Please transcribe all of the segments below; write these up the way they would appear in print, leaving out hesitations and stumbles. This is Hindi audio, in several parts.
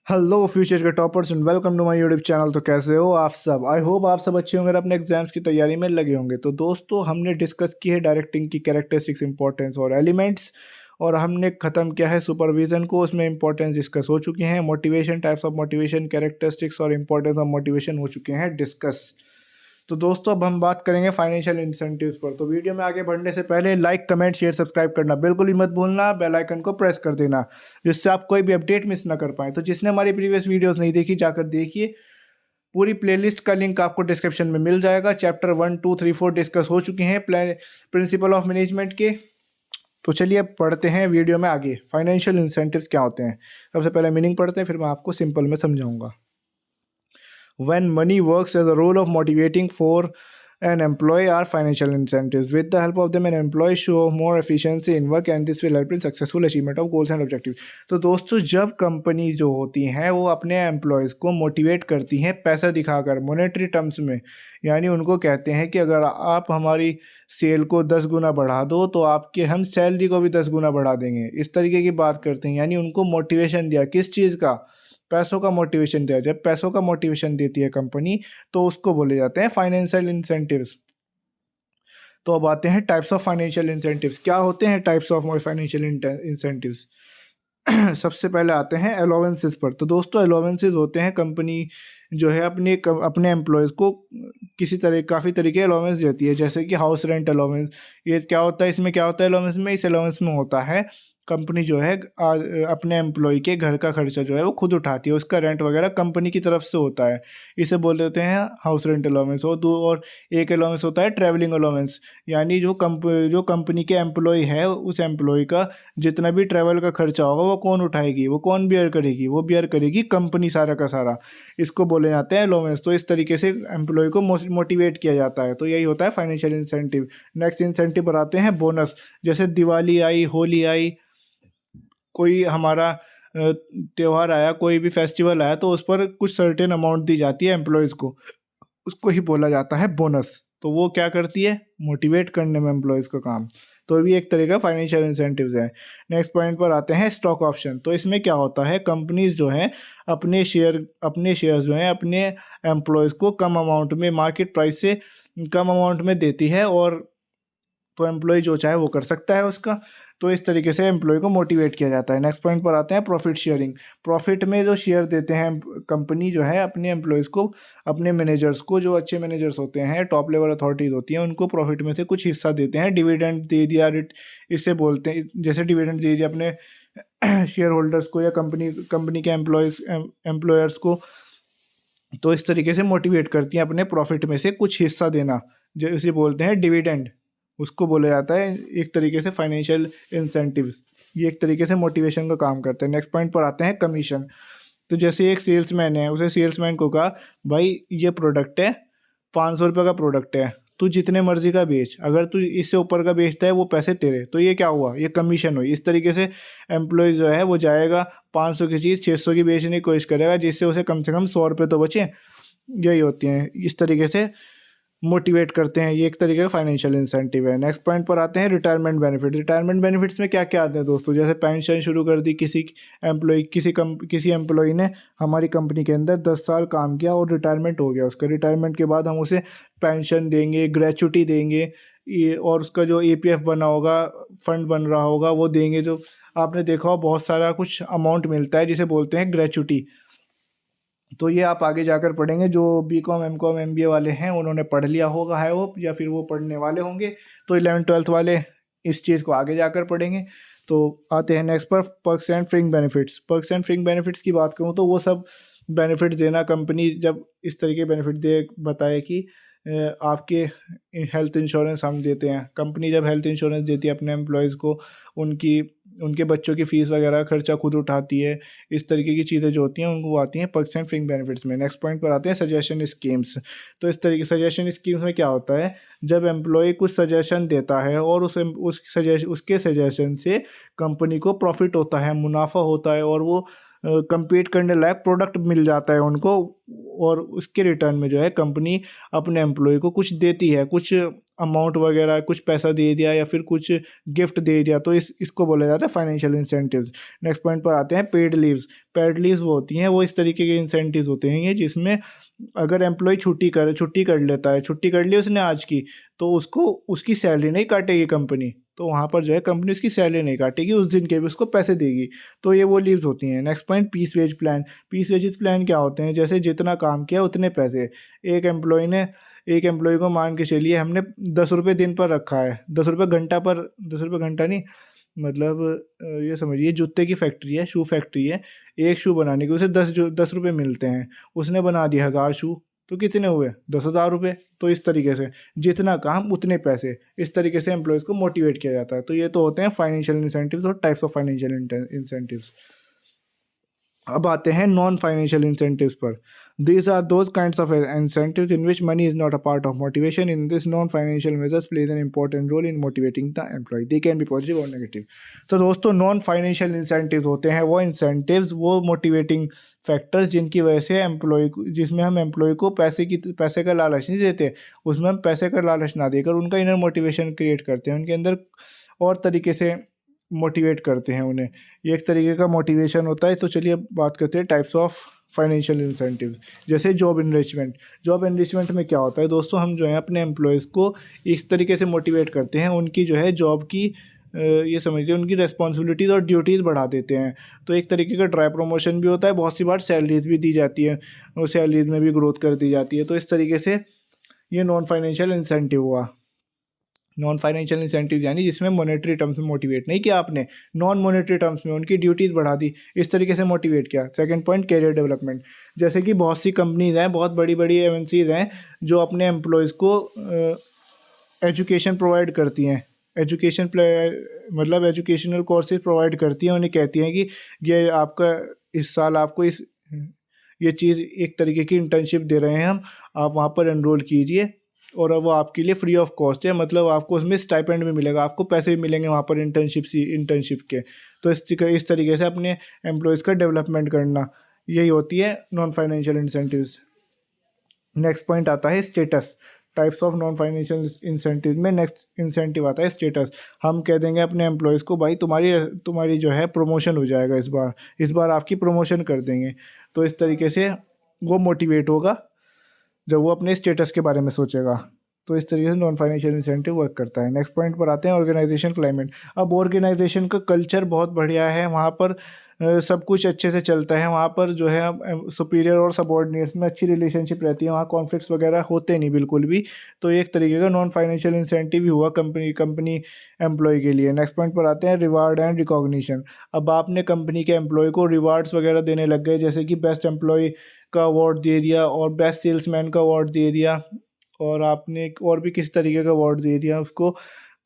हेलो फ्यूचर के toppers and welcome to my YouTube channel. तो कैसे हो आप सब? आई होप आप सब अच्छे होंगे और अपने एग्जाम्स की तैयारी में लगे होंगे। तो दोस्तों, हमने डिस्कस की है डायरेक्टिंग की कैरेक्टरिस्टिक्स, इंपॉर्टेंस और एलिमेंट्स, और हमने ख़त्म किया है सुपरविजन को। उसमें इंपॉर्टेंस डिस्कस हो चुके हैं, motivation, types of motivation, characteristics और इंपॉर्टेंस ऑफ मोटिवेशन हो चुके हैं डिस्कस। तो दोस्तों, अब हम बात करेंगे फाइनेंशियल इंसेंटिव्स पर। तो वीडियो में आगे बढ़ने से पहले लाइक, कमेंट, शेयर, सब्सक्राइब करना बिल्कुल ही मत भूलना। बेल आइकन को प्रेस कर देना जिससे आप कोई भी अपडेट मिस ना कर पाएँ। तो जिसने हमारी प्रीवियस वीडियोस नहीं देखी, जाकर देखिए। पूरी प्लेलिस्ट का लिंक आपको डिस्क्रिप्शन में मिल जाएगा। चैप्टर 1, 2, 3, 4 डिस्कस हो चुके हैं प्रिंसिपल ऑफ मैनेजमेंट के। तो चलिए अब पढ़ते हैं वीडियो में आगे, फाइनेंशियल इंसेंटिव्स क्या होते हैं। सबसे पहले मीनिंग पढ़ते हैं, फिर मैं आपको सिंपल में समझाऊंगा। When money works as a role of motivating for an employee are financial incentives. With the help of them, an employee show more efficiency in work and this will help in successful achievement of goals and objectives. तो दोस्तों, जब कंपनी जो होती हैं वो अपने एम्प्लॉयज़ को मोटिवेट करती हैं पैसा दिखाकर, मॉनेटरी टर्म्स में, यानी उनको कहते हैं कि अगर आप हमारी सेल को 10 गुना बढ़ा दो तो आपके हम सैलरी को भी 10 गुना बढ़ा देंगे, इस तरीके की बात करते हैं। यानी उनको मोटिवेशन दिया, किस चीज़ का? पैसों का मोटिवेशन दिया। जब पैसों का मोटिवेशन देती है कंपनी तो उसको बोले जाते हैं फाइनेंशियल इंसेंटिव्स। तो अब आते हैं टाइप्स ऑफ फाइनेंशियल इंसेंटिव्स। क्या होते हैं टाइप्स ऑफ फाइनेंशियल इंसेंटिव्स? सबसे पहले आते हैं अलाउंसेस पर। तो दोस्तों, अलाउंसेस होते हैं, कंपनी जो है अपने एम्प्लॉयज़ को किसी तरह काफ़ी तरीके अलाउंस देती है, जैसे कि हाउस रेंट अलाउंस। ये क्या होता है? इसमें क्या होता है अलाउंस में? इस अलाउंस में होता है कंपनी जो है अपने एम्प्लॉय के घर का खर्चा जो है वो खुद उठाती है, उसका रेंट वगैरह कंपनी की तरफ से होता है। इसे बोल देते हैं हाउस रेंट अलाउंस। और एक अलाउंस होता है ट्रैवलिंग अलाउंस, यानी जो कंपनी के एम्प्लॉय है, उस एम्प्लॉय का जितना भी ट्रैवल का खर्चा होगा वो कौन उठाएगी? वो कौन बियर करेगी? वो बियर करेगी कंपनी, सारा का सारा। इसको बोले जाते हैं अलाउंस। तो इस तरीके से एम्प्लॉय को मोटिवेट किया जाता है। तो यही होता है फाइनेंशियल इंसेंटिव। नेक्स्ट इंसेंटिव पर आते हैं बोनस। जैसे दिवाली आई, होली आई, कोई हमारा त्योहार आया, कोई भी फेस्टिवल आया, तो उस पर कुछ सर्टेन अमाउंट दी जाती है एम्प्लॉयज़ को, उसको ही बोला जाता है बोनस। तो वो क्या करती है? मोटिवेट करने में एम्प्लॉयज़ का काम। तो ये भी एक तरह का फाइनेंशियल इंसेंटिव्स है। नेक्स्ट पॉइंट पर आते हैं स्टॉक ऑप्शन। तो इसमें क्या होता है? कंपनीज जो हैं अपने शेयर जो हैं अपने एम्प्लॉयज़ को कम अमाउंट में, मार्केट प्राइस से कम अमाउंट में देती है, और तो एम्प्लॉय जो चाहे वो कर सकता है उसका। तो इस तरीके से एम्प्लॉय को मोटिवेट किया जाता है। नेक्स्ट पॉइंट पर आते हैं प्रॉफिट शेयरिंग। प्रॉफिट में जो शेयर देते हैं कंपनी जो है अपने एम्प्लॉयज़ को, अपने मैनेजर्स को, जो अच्छे मैनेजर्स होते हैं, टॉप लेवल अथॉरिटीज़ होती हैं, उनको प्रॉफिट में से कुछ हिस्सा देते हैं। डिविडेंड दे दिया, इसे बोलते हैं, जैसे डिविडेंड दे दिया अपने शेयर होल्डर्स को या कंपनी के एम्प्लॉयर्स को। तो इस तरीके से मोटिवेट करती हैं अपने प्रॉफिट में से कुछ हिस्सा देना, जो इसे बोलते हैं डिविडेंड। उसको बोला जाता है एक तरीके से फाइनेंशियल इंसेंटिव्स। ये एक तरीके से मोटिवेशन का काम करते हैं। नेक्स्ट पॉइंट पर आते हैं कमीशन। तो जैसे एक सेल्समैन है, उसे सेल्समैन को कहा, भाई ये प्रोडक्ट है, 500 रुपये का प्रोडक्ट है, तू जितने मर्जी का बेच, अगर तू इससे ऊपर का बेचता है वो पैसे तेरे। तो ये क्या हुआ? ये कमीशन हुई। इस तरीके से एम्प्लॉय जो है वो जाएगा, 500 की चीज़ 600 की बेचने की कोशिश करेगा, जिससे उसे कम से कम 100 रुपये तो बचे। यही होती हैं, इस तरीके से मोटिवेट करते हैं। ये एक तरीके का फाइनेंशियल इंसेंटिव है। नेक्स्ट पॉइंट पर आते हैं रिटायरमेंट बेनिफिट। रिटायरमेंट बेनिफिट्स में क्या क्या आते हैं दोस्तों? जैसे पेंशन शुरू कर दी किसी एम्प्लॉय ने हमारी कंपनी के अंदर 10 साल काम किया और रिटायरमेंट हो गया उसका। रिटायरमेंट के बाद हम उसे पेंशन देंगे, ग्रेच्युटी देंगे, ये और उसका जो EPF बना होगा, फंड बन रहा होगा, वो देंगे। जो आपने देखा हो बहुत सारा कुछ अमाउंट मिलता है जिसे बोलते हैं ग्रेच्युटी। तो ये आप आगे जाकर पढ़ेंगे। जो BCom, MCom, MBA वाले हैं उन्होंने पढ़ लिया होगा है वो, या फिर वो पढ़ने वाले होंगे। तो 11th-12th वाले इस चीज़ को आगे जाकर पढ़ेंगे। तो आते हैं नेक्स्ट पर perks and फ्रिंग benefits. Perks and फ्रिंग benefits की बात करूँ तो वो सब बेनिफिट देना, कंपनी जब इस तरीके बेनिफिट दे, बताए कि आपके हेल्थ इंश्योरेंस हम देते हैं। कंपनी जब हेल्थ इंश्योरेंस देती है अपने एम्प्लॉयज़ को, उनकी उनके बच्चों की फ़ीस वगैरह खर्चा खुद उठाती है। इस तरीके की चीज़ें जो होती हैं उनको आती हैं पर्क्स एंड फ्रिंग बेनिफिट्स में। नेक्स्ट पॉइंट पर आते हैं सजेशन स्कीम्स। तो इस तरीके सजेशन स्कीम्स में क्या होता है? जब एम्प्लॉय कुछ सजेशन देता है और उसके सजेशन से कंपनी को प्रॉफिट होता है, मुनाफा होता है, और वो compete करने लायक प्रोडक्ट मिल जाता है उनको, और उसके रिटर्न में जो है कंपनी अपने एम्प्लॉय को कुछ देती है, कुछ अमाउंट वगैरह, कुछ पैसा दे दिया या फिर कुछ गिफ्ट दे दिया, तो इसको बोला जाता है फाइनेंशियल इंसेंटिव्स। नेक्स्ट पॉइंट पर आते हैं पेड लीव्स। पेड लीव्स वो होती हैं, वो इस तरीके के इंसेंटिव्स होते हैं ये, जिसमें अगर एम्प्लॉय छुट्टी कर लेता है, छुट्टी कर ली उसने आज की, तो उसको उसकी सैलरी नहीं काटेगी कंपनी, तो वहाँ पर जो है कंपनी उसकी सैलरी नहीं काटेगी, उस दिन के भी उसको पैसे देगी। तो ये वो लीव्स होती हैं। Next point piece wage plan. Piece wages plan क्या होते हैं, जैसे जितना काम किया उतने पैसे। एक एम्प्लॉय ने एक एम्प्लॉय को मान के चलिए हमने 10 रुपये दिन पर रखा है, 10 रुपये घंटा पर, 10 रुपये घंटा नहीं, मतलब ये समझिए जूते की फैक्ट्री है, शू फैक्ट्री है, एक शू बनाने के उसे 10 रुपये मिलते हैं, उसने बना दिया 1000 शू, तो कितने हुए 10,000 रुपये। तो इस तरीके से जितना काम उतने पैसे, इस तरीके से एम्प्लॉयज़ को मोटिवेट किया जाता है। तो ये तो होते हैं फाइनेंशियल इंसेंटिव्स और टाइप्स ऑफ फाइनेंशियल इंसेंटिव्स। अब आते हैं नॉन फाइनेंशियल इंसेंटिव्स पर। These are those kinds of incentives in which money is not a part of motivation. In this non financial measures plays an important role in motivating the employ. They can be positive और नेगेटिव। तो दोस्तों नॉन फाइनेंशियल इंसेंटिव्स होते हैं वो इंसेंटिव्स, वो मोटिवेटिंग फैक्टर्स जिनकी वजह से एम्प्लॉय को, जिसमें हम एम्प्लॉय को पैसे का लालच नहीं देते, उसमें हम पैसे का लालच ना देकर उनका इनर मोटिवेशन क्रिएट करते हैं, उनके अंदर और तरीके से मोटिवेट करते हैं उन्हें। ये एक तरीके का मोटिवेशन होता है। तो चलिए अब बात करते हैं टाइप्स ऑफ फाइनेंशियल इंसेंटिव्स। जैसे जॉब इनरिचमेंट। जॉब इनरिचमेंट में क्या होता है दोस्तों, हम जो है अपने एम्प्लॉयज़ को इस तरीके से मोटिवेट करते हैं, उनकी जो है जॉब की ये समझिए उनकी रिस्पॉन्सिबिलिटीज़ और ड्यूटीज़ बढ़ा देते हैं। तो एक तरीके का ड्राई प्रमोशन भी होता है, बहुत सी बार सैलरीज़ भी दी जाती है, और सैलरीज़ में भी ग्रोथ कर दी जाती है। तो इस तरीके से ये नॉन फाइनेंशियल इंसेंटिव हुआ। नॉन फाइनेंशियल इंसेंटिव यानी जिसमें मॉनेटरी टर्म्स में मोटिवेट नहीं किया आपने, नॉन मॉनेटरी टर्म्स में उनकी ड्यूटीज़ बढ़ा दी, इस तरीके से मोटिवेट किया। Second point career development. जैसे कि बहुत सी कंपनीज़ हैं, बहुत बड़ी बड़ी एमएनसीज़ हैं जो अपने एम्प्लॉयज़ को एजुकेशन प्रोवाइड करती हैं, मतलब एजुकेशनल कोर्सेज प्रोवाइड करती हैं, उन्हें कहती हैं कि ये आपका इस साल आपको ये चीज़ एक तरीके की इंटर्नशिप दे रहे हैं हम, आप वहाँ पर एनरोल कीजिए, और वो आपके लिए फ्री ऑफ कॉस्ट है, मतलब आपको उसमें स्टाइपेंड भी मिलेगा, आपको पैसे भी मिलेंगे वहाँ पर इंटर्नशिप के। तो इस तरीके से अपने एम्प्लॉयज़ का डेवलपमेंट करना, यही होती है non financial incentives. Next point आता है status. Types of non financial incentive में नेक्स्ट इंसेंटिव आता है स्टेटस। हम कह देंगे अपने एम्प्लॉयज़ को भाई तुम्हारी जो है प्रमोशन हो जाएगा, इस बार आपकी प्रमोशन कर देंगे। तो इस तरीके से वो मोटिवेट होगा जब वो अपने स्टेटस के बारे में सोचेगा। तो इस तरीके से नॉन फाइनेंशियल इंसेंटिव वर्क करता है। नेक्स्ट पॉइंट पर आते हैं ऑर्गेनाइजेशन क्लाइमेट। अब ऑर्गेनाइजेशन का कल्चर बहुत बढ़िया है, वहाँ पर सब कुछ अच्छे से चलता है, वहाँ पर जो है सुपीरियर और सबॉर्डिनेट्स में अच्छी रिलेशनशिप रहती है, वहाँ कॉन्फ्लिक्ट्स वगैरह होते नहीं बिल्कुल भी। तो एक तरीके का नॉन फाइनेंशियल इंसेंटिव ही हुआ कंपनी एम्प्लॉय के लिए। नेक्स्ट पॉइंट पर आते हैं रिवार्ड एंड रिकॉग्निशन। अब आपने कंपनी के एम्प्लॉय को रिवार्ड्स वगैरह देने लग गए, जैसे कि बेस्ट एम्प्लॉय का अवार्ड दे दिया और बेस्ट सेल्समैन का अवार्ड दे दिया, और आपने और भी किस तरीके का अवार्ड दे दिया उसको।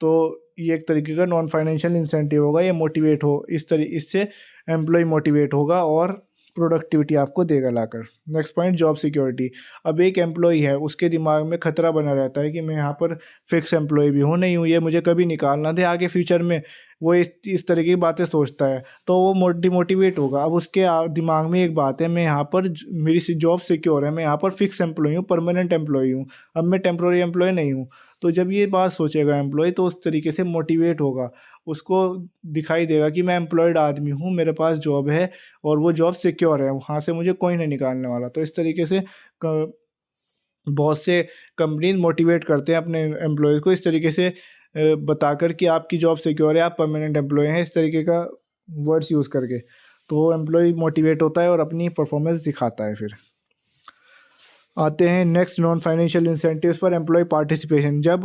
तो ये एक तरीके का नॉन फाइनेंशियल इंसेंटिव होगा, ये मोटिवेट हो इससे एम्प्लॉय मोटिवेट होगा और प्रोडक्टिविटी आपको देगा लाकर। Next point job security. अब एक एम्प्लॉय है, उसके दिमाग में खतरा बना रहता है कि मैं यहाँ पर फिक्स एम्प्लॉय भी हूँ, नहीं हूँ, ये मुझे कभी निकालना दे आगे फ्यूचर में, वो इस तरह की बातें सोचता है, तो वो डिमोटिवेट होगा। अब उसके दिमाग में एक बात है, मैं यहाँ पर मेरी जॉब सिक्योर है, मैं यहाँ पर फिक्स एम्प्लॉय हूँ, परमानेंट एम्प्लॉय हूँ, अब मैं टेम्प्रोरी एम्प्लॉय नहीं हूँ। तो जब ये बात सोचेगा एम्प्लॉय, तो उस तरीके से मोटिवेट होगा, उसको दिखाई देगा कि मैं एम्प्लॉयड आदमी हूँ, मेरे पास जॉब है और वो जॉब सिक्योर है, वहाँ से मुझे कोई नहीं निकालने वाला। तो इस तरीके से बहुत से कंपनीज मोटिवेट करते हैं अपने एम्प्लॉयज़ को इस तरीके से बताकर कि आपकी जॉब सिक्योर है, आप परमानेंट एम्प्लॉय हैं, इस तरीके का वर्ड्स यूज़ करके। तो एम्प्लॉय मोटिवेट होता है और अपनी परफॉर्मेंस दिखाता है। फिर आते हैं नेक्स्ट नॉन फाइनेंशियल इंसेंटिव्स पर एम्प्लॉय पार्टिसिपेशन। जब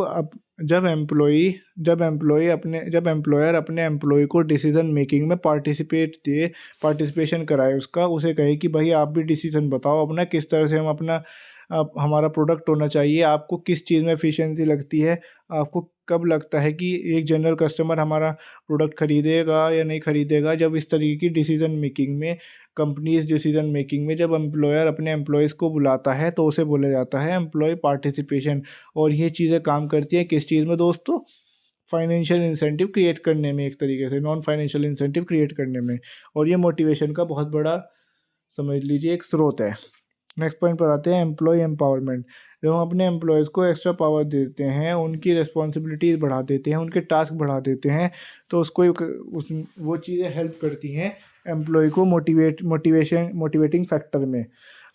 एम्प्लॉयर अपने एम्प्लॉय को डिसीजन मेकिंग में पार्टिसिपेशन कराए, उसे कहे कि भाई आप भी डिसीजन बताओ अपना, किस तरह से हमारा प्रोडक्ट होना चाहिए, आपको किस चीज़ में एफिशिएंसी लगती है, आपको कब लगता है कि एक जनरल कस्टमर हमारा प्रोडक्ट खरीदेगा या नहीं खरीदेगा। जब इस तरीके की डिसीजन मेकिंग में, कंपनीज डिसीजन मेकिंग में जब एम्प्लॉयर अपने एम्प्लॉयज़ को बुलाता है, तो उसे बोला जाता है एम्प्लॉय पार्टिसिपेशन। और ये चीज़ें काम करती हैं किस चीज़ में दोस्तों, फाइनेंशियल इंसेंटिव क्रिएट करने में, एक तरीके से नॉन फाइनेंशियल इंसेंटिव क्रिएट करने में, और ये मोटिवेशन का बहुत बड़ा समझ लीजिए एक स्रोत है। नेक्स्ट पॉइंट पर आते हैं, एम्प्लॉय एम्पावरमेंट। जब हम अपने एम्प्लॉयज़ को एक्स्ट्रा पावर देते हैं, उनकी रिस्पॉन्सिबिलिटीज़ बढ़ा देते हैं, उनके टास्क बढ़ा देते हैं, तो उसको वो चीज़ें हेल्प करती हैं एम्प्लॉय को मोटिवेटिंग फैक्टर में।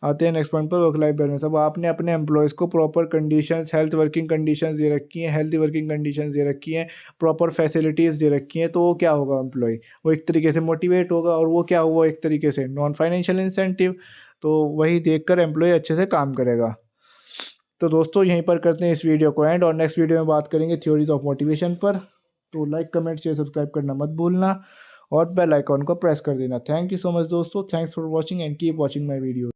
आते हैं नेक्स्ट पॉइंट पर, वर्क लाइफ बैलेंस। अब आपने अपने एम्प्लॉयज़ को proper conditions, health working conditions दे रखी हैं, हेल्थी वर्किंग कंडीशंस दे रखी हैं, प्रॉपर फैसिलिटीज़ दे रखी हैं, तो वो क्या होगा, एम्प्लॉय वो एक तरीके से मोटिवेट होगा, और वो क्या हुआ, एक तरीके से नॉन फाइनेंशियल इंसेंटिव, तो वही देखकर एम्प्लॉय अच्छे से काम करेगा। तो दोस्तों यहीं पर करते हैं इस वीडियो को एंड, और नेक्स्ट वीडियो में बात करेंगे थ्योरीज ऑफ मोटिवेशन पर। तो लाइक कमेंट शेयर सब्सक्राइब करना मत भूलना, और बेल आइकॉन को प्रेस कर देना। थैंक यू सो मच दोस्तों, thanks for watching and keep watching my video.